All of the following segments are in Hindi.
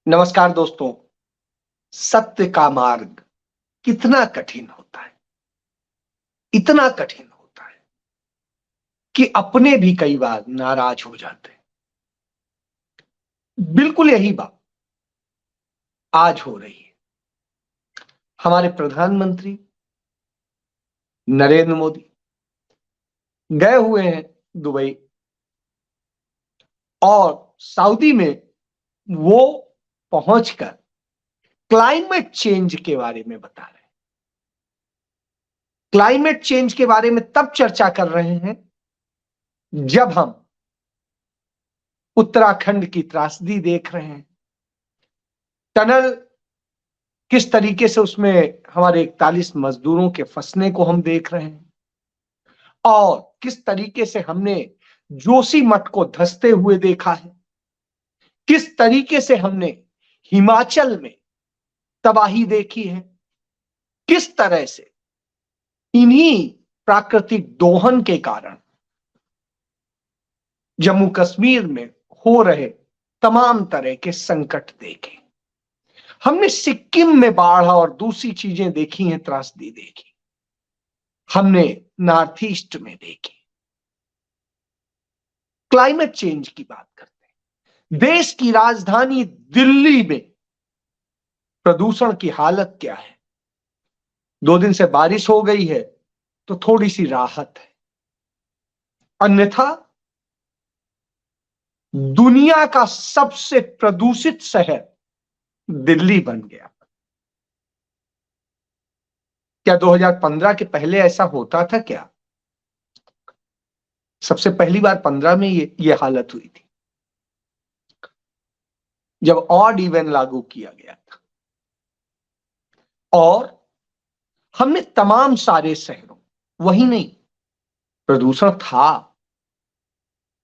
नमस्कार दोस्तों। सत्य का मार्ग कितना कठिन होता है, इतना कठिन होता है कि अपने भी कई बार नाराज हो जाते हैं। बिल्कुल यही बात आज हो रही है। हमारे प्रधानमंत्री नरेंद्र मोदी गए हुए हैं दुबई, और सऊदी में वो पहुंचकर क्लाइमेट चेंज के बारे में बता रहे हैं। क्लाइमेट चेंज के बारे में तब चर्चा कर रहे हैं जब हम उत्तराखंड की त्रासदी देख रहे हैं। टनल किस तरीके से उसमें हमारे 41 मजदूरों के फंसने को हम देख रहे हैं, और किस तरीके से हमने जोशीमठ को धंसते हुए देखा है, किस तरीके से हमने हिमाचल में तबाही देखी है, किस तरह से इन्हीं प्राकृतिक दोहन के कारण जम्मू कश्मीर में हो रहे तमाम तरह के संकट देखे। हमने सिक्किम में बाढ़ और दूसरी चीजें देखी हैं, त्रासदी देखी हमने नॉर्थ ईस्ट में देखी। क्लाइमेट चेंज की बात करते हैं। देश की राजधानी दिल्ली में प्रदूषण की हालत क्या है? 2 दिन से बारिश हो गई है तो थोड़ी सी राहत है, अन्यथा दुनिया का सबसे प्रदूषित शहर दिल्ली बन गया। क्या 2015 के पहले ऐसा होता था क्या? सबसे पहली बार 15 में ये हालत हुई थी, जब ऑड इवन लागू किया गया था। और हमने तमाम सारे शहरों, वही नहीं, प्रदूषण था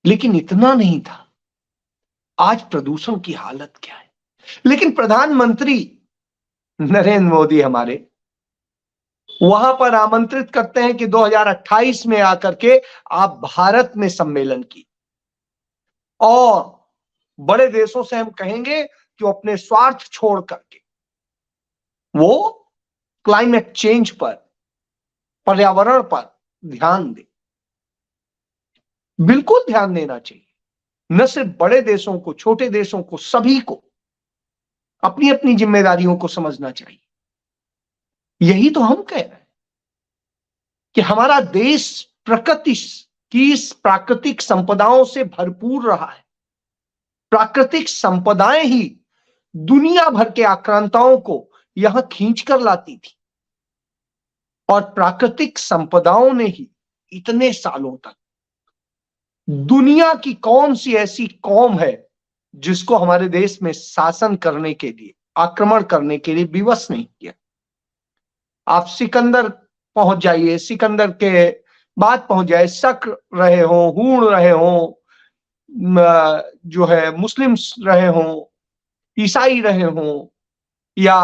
लेकिन इतना नहीं था। आज प्रदूषण की हालत क्या है? लेकिन प्रधानमंत्री नरेंद्र मोदी हमारे वहां पर आमंत्रित करते हैं कि 2028 में आकर के आप भारत में सम्मेलन की, और बड़े देशों से हम कहेंगे कि वो अपने स्वार्थ छोड़ करके वो क्लाइमेट चेंज पर, पर्यावरण पर ध्यान दे। बिल्कुल ध्यान देना चाहिए। न सिर्फ बड़े देशों को, छोटे देशों को, सभी को अपनी अपनी जिम्मेदारियों को समझना चाहिए। यही तो हम कह रहे हैं कि हमारा देश प्रकृति की इस प्राकृतिक संपदाओं से भरपूर रहा है। प्राकृतिक संपदाएं ही दुनिया भर के आक्रांताओं को यहां खींच कर लाती थी, और प्राकृतिक संपदाओं ने ही इतने सालों तक दुनिया की कौन सी ऐसी कौम है जिसको हमारे देश में शासन करने के लिए, आक्रमण करने के लिए विवश नहीं किया। आप सिकंदर पहुंच जाइए, सिकंदर के बाद पहुंच जाए, शक रहे हो, हूण रहे हो, जो है मुस्लिम्स रहे हो, ईसाई रहे हो, या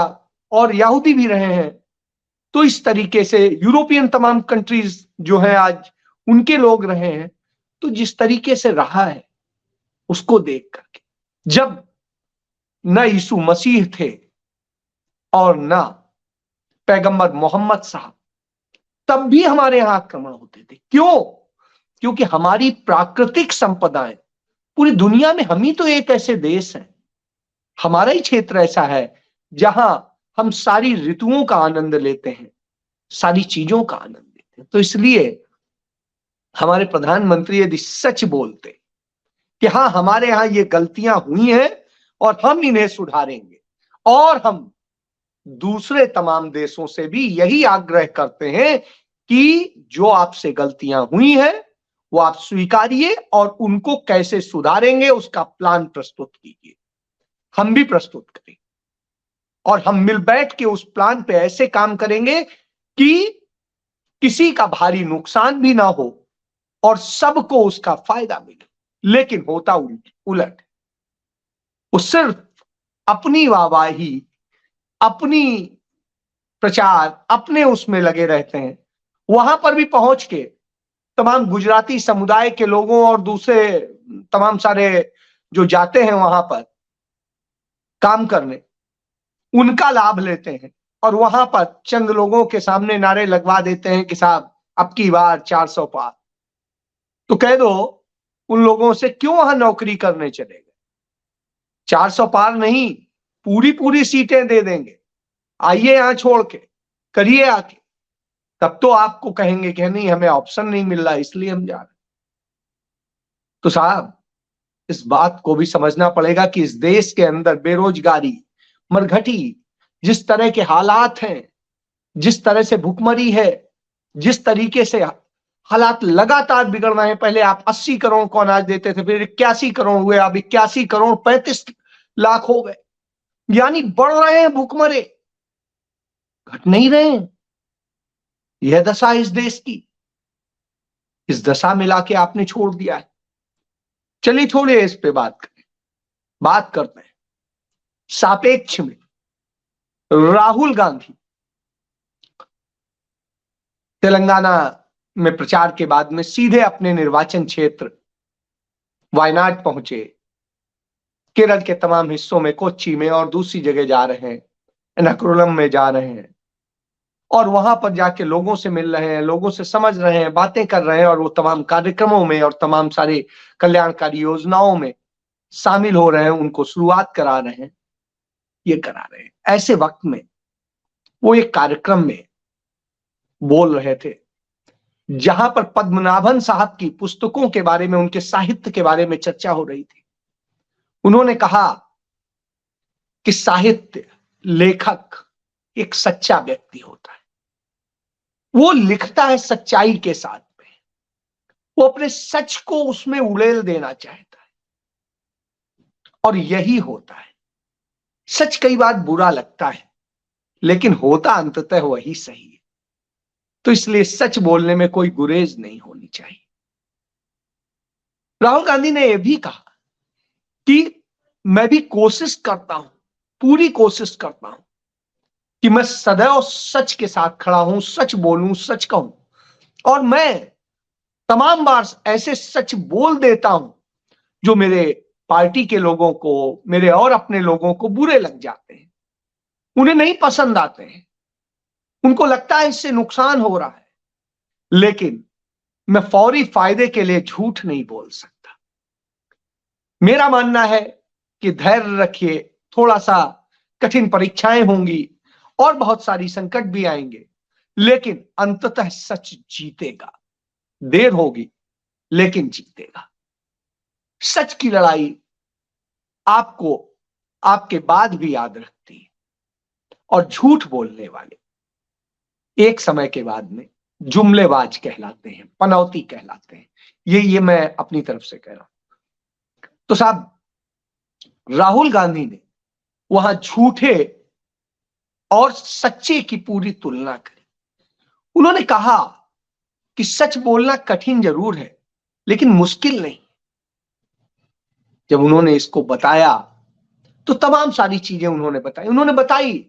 और यहूदी भी रहे हैं, तो इस तरीके से यूरोपियन तमाम कंट्रीज जो है आज उनके लोग रहे हैं। तो जिस तरीके से रहा है उसको देख करके, जब न यीशु मसीह थे और न पैगंबर मोहम्मद साहब, तब भी हमारे यहां आक्रमण होते थे। क्यों? क्योंकि हमारी प्राकृतिक संपदाएं पूरी दुनिया में, हम ही तो एक ऐसे देश हैं, हमारा ही क्षेत्र ऐसा है जहां हम सारी ऋतुओं का आनंद लेते हैं, सारी चीजों का आनंद लेते हैं। तो इसलिए हमारे प्रधानमंत्री यदि सच बोलते कि हाँ, हमारे यहां ये गलतियां हुई हैं और हम इन्हें सुधारेंगे, और हम दूसरे तमाम देशों से भी यही आग्रह करते हैं कि जो आपसे गलतियां हुई हैं वो आप स्वीकारिए और उनको कैसे सुधारेंगे उसका प्लान प्रस्तुत कीजिए। हम भी प्रस्तुत करें और हम मिल बैठ के उस प्लान पे ऐसे काम करेंगे कि किसी का भारी नुकसान भी ना हो और सबको उसका फायदा मिले। लेकिन होता उलट, वो सिर्फ अपनी वाहवाही, अपनी प्रचार, अपने उसमें लगे रहते हैं। वहां पर भी पहुंच के तमाम गुजराती समुदाय के लोगों और दूसरे तमाम सारे जो जाते हैं वहां पर, काम करने, उनका लाभ लेते हैं और वहां पर चंद लोगों के सामने नारे लगवा देते हैं कि साहब अब की बार 400 पार। तो कह दो उन लोगों से क्यों वहां नौकरी करने चले गए? 400 पार नहीं, पूरी पूरी सीटें दे देंगे, आइए यहां छोड़ के करिए आके। तब तो आपको कहेंगे कि नहीं हमें ऑप्शन नहीं मिल रहा इसलिए हम जा रहे हैं। तो साहब इस बात को भी समझना पड़ेगा कि इस देश के अंदर बेरोजगारी, मरघटी, जिस तरह के हालात हैं, जिस तरह से भुखमरी है, जिस तरीके से हालात लगातार बिगड़ रहे हैं। पहले आप 80 करोड़ को अनाज देते थे, फिर 81 करोड़ हुए, अब 81 करोड़ 35 लाख हो गए। यानी बढ़ रहे हैं भुखमरे, घट नहीं रहे हैं। यह दशा है इस देश की। इस दशा में लाके आपने छोड़ दिया है। चलिए छोड़िए इस पे बात करते हैं सापेक्ष में। राहुल गांधी तेलंगाना में प्रचार के बाद में सीधे अपने निर्वाचन क्षेत्र वायनाड पहुंचे। केरल के तमाम हिस्सों में, कोच्चि में और दूसरी जगह जा रहे हैं, एर्नाकुलम में जा रहे हैं और वहां पर जाके लोगों से मिल रहे हैं, लोगों से समझ रहे हैं, बातें कर रहे हैं और वो तमाम कार्यक्रमों में और तमाम सारे कल्याणकारी योजनाओं में शामिल हो रहे हैं, उनको शुरुआत करा रहे हैं, ये करा रहे हैं। ऐसे वक्त में वो एक कार्यक्रम में बोल रहे थे जहां पर पद्मनाभन साहब की पुस्तकों के बारे में, उनके साहित्य के बारे में चर्चा हो रही थी। उन्होंने कहा कि साहित्य, लेखक एक सच्चा व्यक्ति होता है, वो लिखता है सच्चाई के साथ में, वो अपने सच को उसमें उड़ेल देना चाहता है और यही होता है। सच कई बार बुरा लगता है लेकिन होता अंततः वही सही है। तो इसलिए सच बोलने में कोई गुरेज नहीं होनी चाहिए। राहुल गांधी ने यह भी कहा कि मैं भी कोशिश करता हूं, पूरी कोशिश करता हूं कि मैं सदैव सच के साथ खड़ा हूं, सच बोलूं, सच कहूं और मैं तमाम बार ऐसे सच बोल देता हूं जो मेरे पार्टी के लोगों को, मेरे और अपने लोगों को बुरे लग जाते हैं, उन्हें नहीं पसंद आते हैं, उनको लगता है इससे नुकसान हो रहा है। लेकिन मैं फौरी फायदे के लिए झूठ नहीं बोल सकता। मेरा मानना है कि धैर्य रखिए, थोड़ा सा कठिन परीक्षाएं होंगी और बहुत सारी संकट भी आएंगे, लेकिन अंततः सच जीतेगा। देर होगी लेकिन जीतेगा। सच की लड़ाई आपको आपके बाद भी याद रखती है और झूठ बोलने वाले एक समय के बाद में जुमलेबाज कहलाते हैं, पनौती कहलाते हैं। ये मैं अपनी तरफ से कह रहा हूं। तो साहब राहुल गांधी ने वहां झूठे और सच्चे की पूरी तुलना करी। उन्होंने कहा कि सच बोलना कठिन जरूर है लेकिन मुश्किल नहीं। जब उन्होंने इसको बताया तो तमाम सारी चीजें उन्होंने बताई।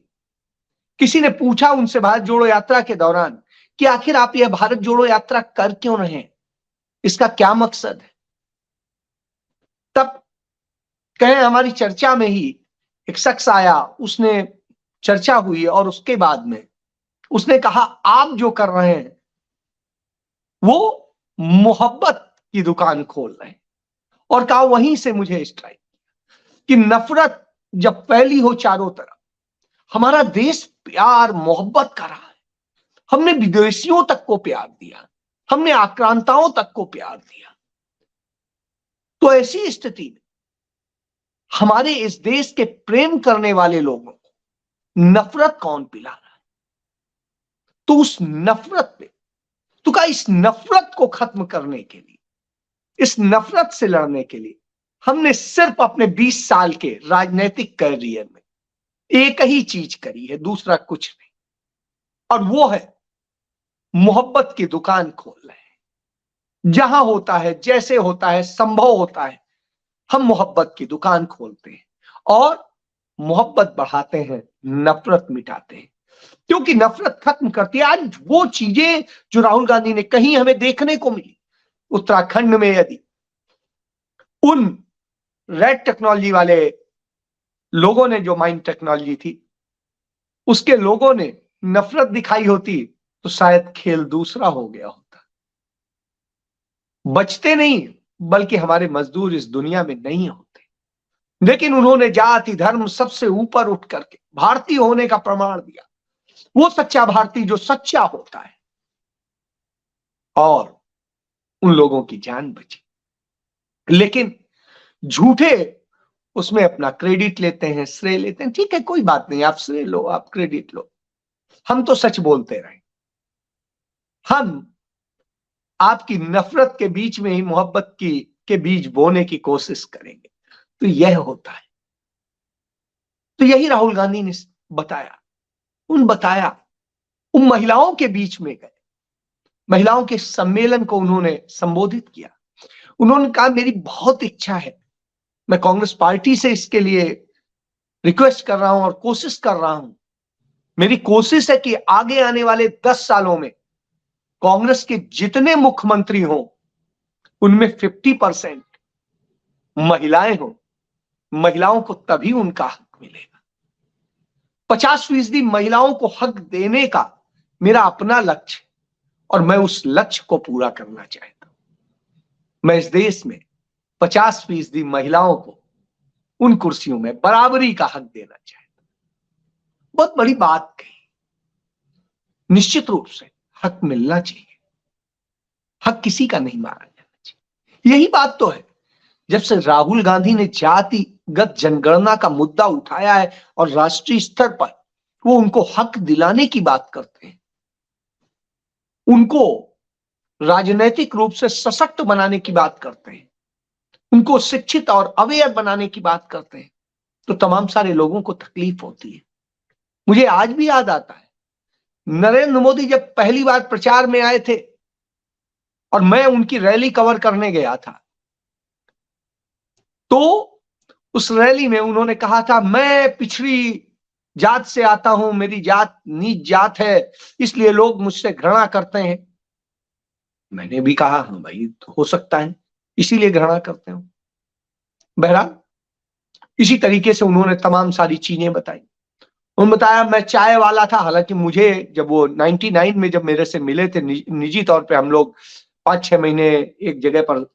किसी ने पूछा उनसे भारत जोड़ो यात्रा के दौरान कि आखिर आप यह भारत जोड़ो यात्रा कर क्यों रहे हैं, इसका क्या मकसद है? तब कहे हमारी चर्चा में ही एक शख्स आया, उसने चर्चा हुई और उसके बाद में उसने कहा आप जो कर रहे हैं वो मोहब्बत की दुकान खोल रहे हैं। और कहा वहीं से मुझे स्ट्राइक कि नफरत जब फैली हो चारों तरफ, हमारा देश प्यार मोहब्बत का रहा है, हमने विदेशियों तक को प्यार दिया, हमने आक्रांताओं तक को प्यार दिया। तो ऐसी स्थिति में हमारे इस देश के प्रेम करने वाले लोगों को नफरत कौन पिला रहा है? तो उस नफरत पे, तो क्या इस नफरत को खत्म करने के लिए, इस नफरत से लड़ने के लिए हमने सिर्फ अपने 20 साल के राजनीतिक कैरियर में एक ही चीज करी है, दूसरा कुछ नहीं, और वो है मोहब्बत की दुकान खोल रहे हैं। जहां होता है, जैसे होता है, संभव होता है, हम मोहब्बत की दुकान खोलते हैं और मोहब्बत बढ़ाते हैं, नफरत मिटाते हैं, क्योंकि नफरत खत्म करती है। आज वो चीजें जो राहुल गांधी ने कहीं हमें देखने को मिली उत्तराखंड में, यदि उन रेड टेक्नोलॉजी वाले लोगों ने जो माइंड टेक्नोलॉजी थी, उसके लोगों ने नफरत दिखाई होती तो शायद खेल दूसरा हो गया होता। बचते नहीं, बल्कि हमारे मजदूर इस दुनिया में नहीं होते। लेकिन उन्होंने जाति धर्म सबसे ऊपर उठ करके भारतीय होने का प्रमाण दिया। वो सच्चा भारतीय जो सच्चा होता है, और उन लोगों की जान बची। लेकिन झूठे उसमें अपना क्रेडिट लेते हैं, श्रेय लेते हैं। ठीक है, कोई बात नहीं, आप श्रेय लो, आप क्रेडिट लो, हम तो सच बोलते रहे। हम आपकी नफरत के बीच में ही मोहब्बत की के बीज बोने की कोशिश करेंगे। तो यह होता है। तो यही राहुल गांधी ने बताया। उन महिलाओं के बीच में गए, महिलाओं के सम्मेलन को उन्होंने संबोधित किया। उन्होंने कहा, मेरी बहुत इच्छा है, मैं कांग्रेस पार्टी से इसके लिए रिक्वेस्ट कर रहा हूं और कोशिश कर रहा हूं। मेरी कोशिश है कि आगे आने वाले 10 सालों में कांग्रेस के जितने मुख्यमंत्री हों, उनमें 50% महिलाएं हों। महिलाओं को तभी उनका हक मिलेगा। 50% महिलाओं को हक देने का मेरा अपना लक्ष्य, और मैं उस लक्ष्य को पूरा करना चाहता हूं। मैं इस देश में 50% महिलाओं को उन कुर्सियों में बराबरी का हक देना चाहता हूं। बहुत बड़ी बात कही। निश्चित रूप से हक मिलना चाहिए, हक किसी का नहीं मारा जाना चाहिए। यही बात तो है। जब से राहुल गांधी ने जातिगत जनगणना का मुद्दा उठाया है और राष्ट्रीय स्तर पर वो उनको हक दिलाने की बात करते हैं, उनको राजनीतिक रूप से सशक्त बनाने की बात करते हैं, उनको शिक्षित और अवेयर बनाने की बात करते हैं, तो तमाम सारे लोगों को तकलीफ होती है। मुझे आज भी याद आता है, नरेंद्र मोदी जब पहली बार प्रचार में आए थे और मैं उनकी रैली कवर करने गया था, तो उस रैली में उन्होंने कहा था, मैं पिछड़ी जात से आता हूं, मेरी जात नीच जात है, इसलिए लोग मुझसे घृणा करते हैं। मैंने भी कहा, हाँ भाई, तो हो सकता है इसीलिए घृणा करते हो। बहरहाल इसी तरीके से उन्होंने तमाम सारी चीजें बताई। उन्होंने बताया, मैं चाय वाला था। हालांकि मुझे जब वो 99 में जब मेरे से मिले थे, निजी तौर पे हम लोग 5-6 महीने एक जगह पर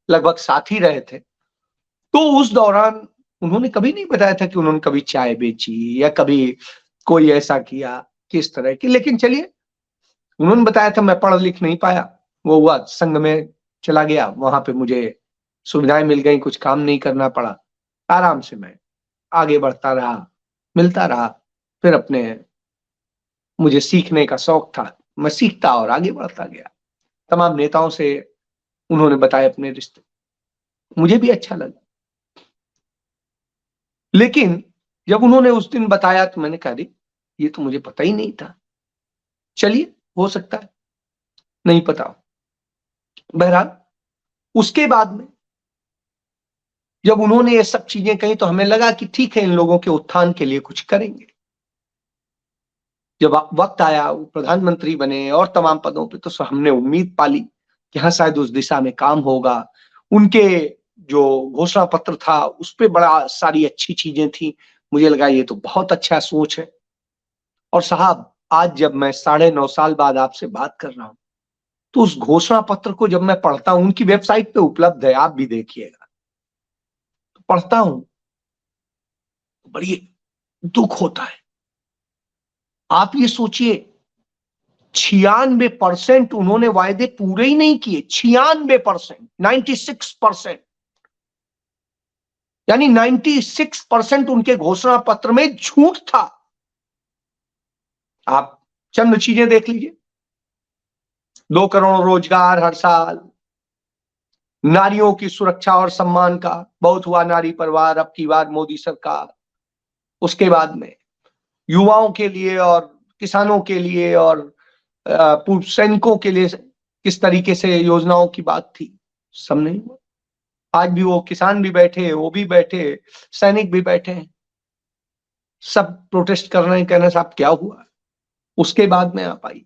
लगभग साथ ही रहे थे, तो उस दौरान उन्होंने कभी नहीं बताया था कि उन्होंने कभी चाय बेची या कभी कोई ऐसा किया किस तरह की। लेकिन चलिए, उन्होंने बताया था, मैं पढ़ लिख नहीं पाया, वो हुआ संघ में चला गया, वहां पे मुझे सुविधाएं मिल गई, कुछ काम नहीं करना पड़ा, आराम से मैं आगे बढ़ता रहा, मिलता रहा। फिर अपने मुझे सीखने का शौक था, मैं सीखता और आगे बढ़ता गया। तमाम नेताओं से उन्होंने बताया अपने रिश्ते, मुझे भी अच्छा लगा। लेकिन जब उन्होंने उस दिन बताया तो मैंने कहा, ये तो मुझे पता ही नहीं था। चलिए, हो सकता है नहीं पता हो। बहरहाल उसके बाद में जब उन्होंने ये सब चीजें कही तो हमें लगा कि ठीक है, इन लोगों के उत्थान के लिए कुछ करेंगे। जब वक्त आया, वो प्रधानमंत्री बने और तमाम पदों पे, तो हमने उम्मीद पाली कि हाँ, शायद उस दिशा में काम होगा। उनके जो घोषणा पत्र था उस पे बड़ा सारी अच्छी चीजें थी। मुझे लगा ये तो बहुत अच्छा सोच है। और साहब, आज जब मैं 9.5 साल बाद आपसे बात कर रहा हूं, तो उस घोषणा पत्र को जब मैं पढ़ता हूं, उनकी वेबसाइट पे उपलब्ध है, आप भी देखिएगा, तो पढ़ता हूं तो बड़ी दुख होता है। आप ये सोचिए, 96% उन्होंने वायदे पूरे ही नहीं किए। 96%, 96%, यानी 96% उनके घोषणा पत्र में झूठ था। आप चंद चीजें देख लीजिए, 2 करोड़ रोजगार हर साल, नारियों की सुरक्षा और सम्मान का बहुत हुआ, नारी परिवार अब की बार मोदी सरकार। उसके बाद में युवाओं के लिए और किसानों के लिए और पूर्व सैनिकों के लिए किस तरीके से योजनाओं की बात थी, सब नहीं हुआ। आज भी वो किसान भी बैठे, वो भी बैठे, सैनिक भी बैठे हैं, सब प्रोटेस्ट कर रहे हैं, कहना साहब क्या हुआ। उसके बाद में आप आई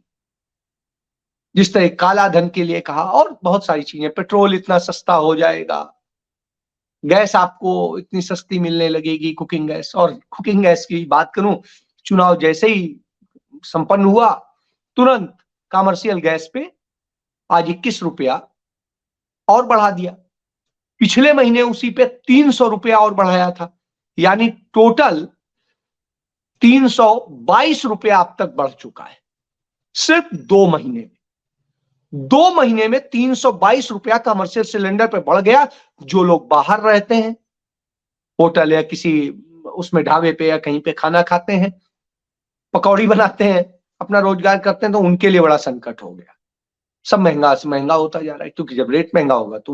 जिस तरह काला धन के लिए कहा और बहुत सारी चीजें, पेट्रोल इतना सस्ता हो जाएगा, गैस आपको इतनी सस्ती मिलने लगेगी, कुकिंग गैस। और कुकिंग गैस की बात करूं, चुनाव जैसे ही संपन्न हुआ, तुरंत कमर्शियल गैस पे आज 21 रुपया और बढ़ा दिया। पिछले महीने उसी पे 300 रुपया और बढ़ाया था, यानी टोटल 322 रुपया अब तक बढ़ चुका है सिर्फ 2 महीने में। 2 महीने में 322 रुपया कमर्शियल सिलेंडर पे बढ़ गया। जो लोग बाहर रहते हैं, होटल या किसी उसमें ढाबे पे या कहीं पे खाना खाते हैं, पकौड़ी बनाते हैं, अपना रोजगार करते हैं, तो उनके लिए बड़ा संकट हो गया। सब महंगा से महंगा होता जा रहा है, क्योंकि जब रेट महंगा होगा तो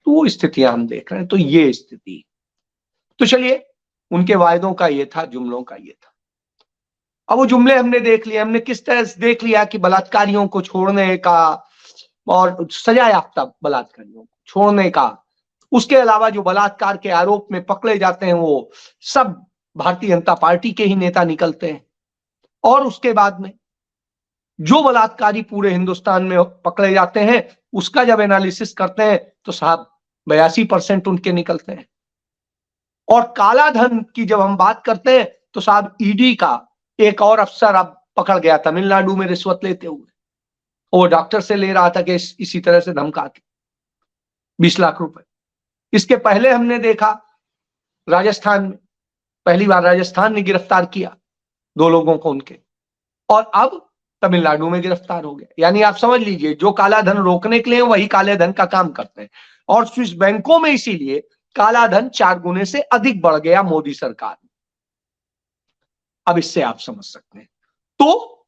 वो स्थितियां हम देख रहे हैं। तो ये स्थिति, तो चलिए, उनके वायदों का ये था, जुमलों का ये था। अब वो जुमले हमने देख लिए, हमने किस तरह से देख लिया कि बलात्कारियों को छोड़ने का और सजा याफ्ता बलात्कारियों को छोड़ने का, उसके अलावा जो बलात्कार के आरोप में पकड़े जाते हैं वो सब भारतीय जनता पार्टी के ही नेता निकलते हैं। और उसके बाद में जो बलात्कारी पूरे हिंदुस्तान में पकड़े जाते हैं, उसका जब एनालिसिस करते हैं तो साहब 82% उनके निकलते हैं। और काला धन की जब हम बात करते हैं तो साहब ईडी का एक और अफसर अब पकड़ गया तमिलनाडु में रिश्वत लेते हुए। वो डॉक्टर से ले रहा था कि इसी तरह से धमका के 20 लाख रुपए। इसके पहले हमने देखा राजस्थान में, पहली बार राजस्थान ने गिरफ्तार किया 2 लोगों को उनके, और अब तमिलनाडु में गिरफ्तार हो गया। यानी आप समझ लीजिए, जो काला धन रोकने के लिए वही काले धन का काम करते हैं। और स्विस बैंकों में इसीलिए काला धन 4 गुने से अधिक बढ़ गया मोदी सरकार में। अब इससे आप समझ सकते हैं। तो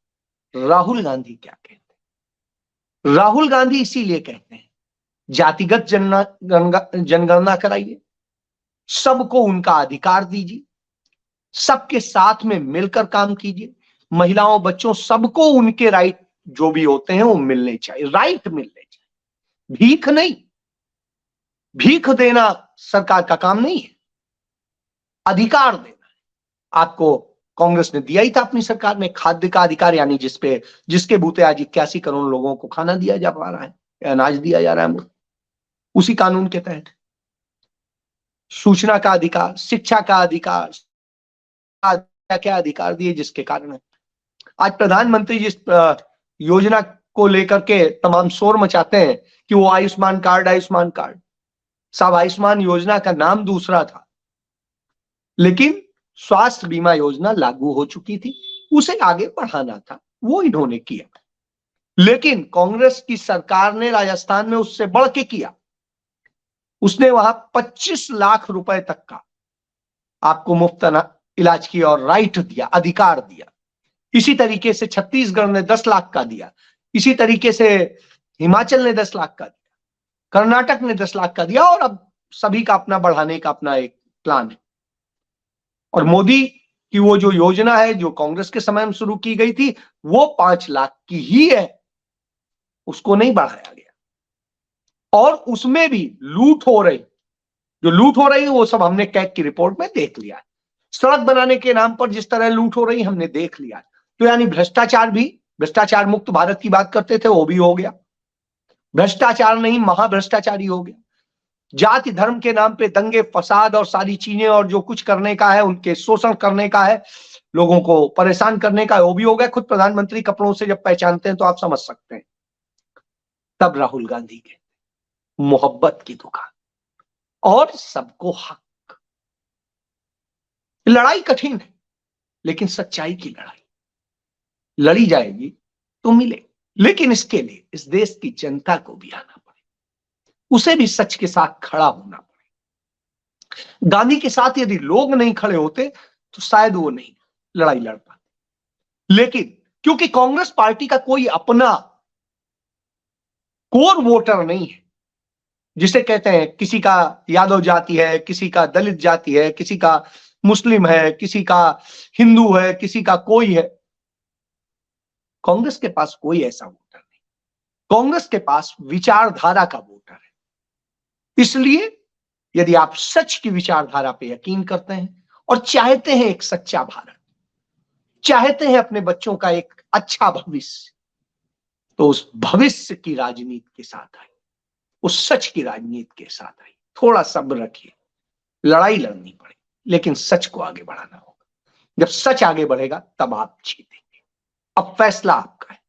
राहुल गांधी क्या कहते हैं? राहुल गांधी इसीलिए कहते हैं जातिगत जनगणना कराइए, सबको उनका अधिकार दीजिए, सबके साथ में मिलकर काम कीजिए, महिलाओं बच्चों सबको उनके राइट जो भी होते हैं वो मिलने चाहिए, राइट मिलने चाहिए, भीख नहीं। भीख देना सरकार का काम नहीं है, अधिकार देना है। आपको कांग्रेस ने दिया ही था अपनी सरकार में खाद्य का अधिकार, यानी जिसके बूते आज 81 करोड़ लोगों को खाना दिया जा पा रहा है, अनाज दिया जा रहा है उसी कानून के तहत। सूचना का अधिकार, शिक्षा का अधिकार, क्या क्या अधिकार दिए, जिसके कारण आज प्रधानमंत्री जिस योजना को लेकर के तमाम शोर मचाते हैं कि वो आयुष्मान कार्ड, आयुष्मान कार्ड। साहब, आयुष्मान योजना का नाम दूसरा था, लेकिन स्वास्थ्य बीमा योजना लागू हो चुकी थी, उसे आगे बढ़ाना था, वो इन्होंने किया। लेकिन कांग्रेस की सरकार ने राजस्थान में उससे बढ़ के किया। उसने वहां 25 लाख रुपए तक का आपको मुफ्त इलाज किया और राइट दिया, अधिकार दिया। इसी तरीके से छत्तीसगढ़ ने 10 लाख का दिया, इसी तरीके से हिमाचल ने 10 लाख का दिया, कर्नाटक ने 10 लाख का दिया, और अब सभी का अपना बढ़ाने का अपना एक प्लान है। और मोदी की वो जो योजना है जो कांग्रेस के समय में शुरू की गई थी, वो 5 लाख की ही है, उसको नहीं बढ़ाया गया। और उसमें भी लूट हो रही, जो लूट हो रही है वो सब हमने कैग की रिपोर्ट में देख लिया है। सड़क बनाने के नाम पर जिस तरह लूट हो रही हमने देख लिया। तो यानी भ्रष्टाचार भी, भ्रष्टाचार मुक्त भारत की बात करते थे, वो भी हो गया। भ्रष्टाचार नहीं, महाभ्रष्टाचारी हो गया। जाति धर्म के नाम पे दंगे फसाद और सारी चीजें, और जो कुछ करने का है, उनके शोषण करने का है, लोगों को परेशान करने का, वो भी हो गया। खुद प्रधानमंत्री कपड़ों से जब पहचानते हैं तो आप समझ सकते हैं। तब राहुल गांधी के मोहब्बत की दुकान और सबको हक। लड़ाई कठिन है, लेकिन सच्चाई की लड़ाई लड़ी जाएगी तो मिले। लेकिन इसके लिए इस देश की जनता को भी आना पड़े, उसे भी सच के साथ खड़ा होना पड़े। गांधी के साथ यदि लोग नहीं खड़े होते तो शायद वो नहीं लड़ाई लड़ पाते। लेकिन क्योंकि कांग्रेस पार्टी का कोई अपना कोर वोटर नहीं है, जिसे कहते हैं किसी का यादव जाति है, किसी का दलित जाति है, किसी का मुस्लिम है, किसी का हिंदू है, किसी का कोई है, कांग्रेस के पास कोई ऐसा वोटर नहीं। कांग्रेस के पास विचारधारा का वोटर है। इसलिए यदि आप सच की विचारधारा पे यकीन करते हैं और चाहते हैं एक सच्चा भारत, चाहते हैं अपने बच्चों का एक अच्छा भविष्य, तो उस भविष्य की राजनीति के साथ आइए, उस सच की राजनीति के साथ आइए। थोड़ा सब्र रखिए, लड़ाई लड़नी पड़े, लेकिन सच को आगे बढ़ाना होगा। जब सच आगे बढ़ेगा तब आप जीतेंगे। अब फैसला आपका है,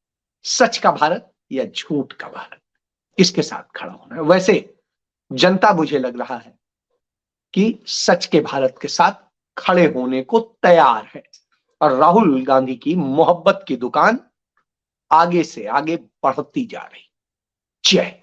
सच का भारत या झूठ का भारत, किसके साथ खड़ा होना है। वैसे जनता मुझे लग रहा है कि सच के भारत के साथ खड़े होने को तैयार है, और राहुल गांधी की मोहब्बत की दुकान आगे से आगे बढ़ती जा रही। जय